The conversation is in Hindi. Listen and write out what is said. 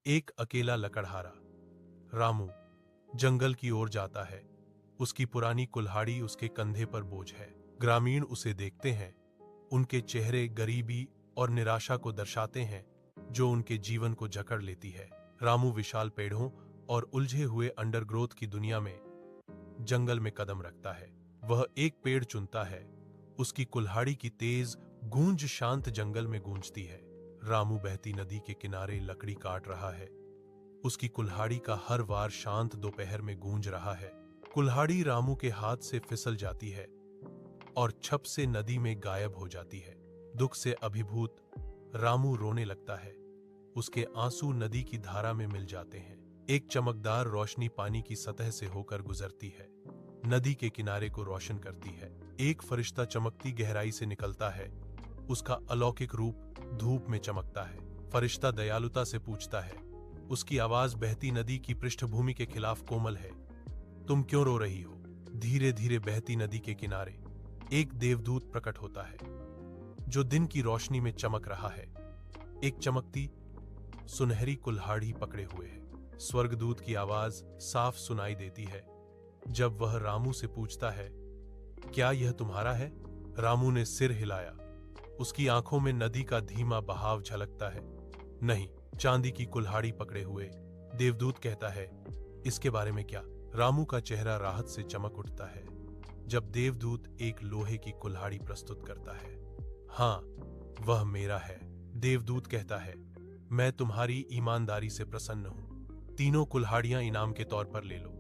एक अकेला लकड़हारा रामू जंगल की ओर जाता है। उसकी पुरानी कुल्हाड़ी उसके कंधे पर बोझ है। ग्रामीण उसे देखते हैं। उनके चेहरे गरीबी और निराशा को दर्शाते हैं जो उनके जीवन को जकड़ लेती है। रामू विशाल पेड़ों और उलझे हुए अंडरग्रोथ की दुनिया में जंगल में कदम रखता है। वह एक पेड़ चुनता है। उसकी कुल्हाड़ी की तेज गूंज शांत जंगल में गूंजती है। रामू बहती नदी के किनारे लकड़ी काट रहा है। उसकी कुल्हाड़ी का हर वार शांत दोपहर में गूंज रहा है। कुल्हाड़ी रामू के हाथ से फिसल जाती है और छप से नदी में गायब हो जाती है। दुख से अभिभूत रामू रोने लगता है। उसके आंसू नदी की धारा में मिल जाते हैं। एक चमकदार रोशनी पानी की सतह से होकर गुजरती है, नदी के किनारे को रोशन करती है। एक फरिश्ता चमकती गहराई से निकलता है। उसका अलौकिक रूप धूप में चमकता है। फरिश्ता दयालुता से पूछता है। उसकी आवाज बहती नदी की पृष्ठभूमि के खिलाफ कोमल है। तुम क्यों रो रही हो? धीरे धीरे बहती नदी के किनारे एक देवदूत प्रकट होता है जो दिन की रोशनी में चमक रहा है। एक चमकती सुनहरी कुल्हाड़ी पकड़े हुए है। स्वर्गदूत की आवाज साफ सुनाई देती है जब वह रामू से पूछता है, क्या यह तुम्हारा है? रामू ने सिर हिलाया। उसकी आंखों में नदी का धीमा बहाव झलकता है। नहीं, चांदी की कुल्हाड़ी पकड़े हुए। देवदूत कहता है, इसके बारे में क्या? रामू का चेहरा राहत से चमक उठता है जब देवदूत एक लोहे की कुल्हाड़ी प्रस्तुत करता है। हाँ, वह मेरा है। देवदूत कहता है, मैं तुम्हारी ईमानदारी से प्रसन्न हूं। तीनों कुल्हाड़ियां इनाम के तौर पर ले लो।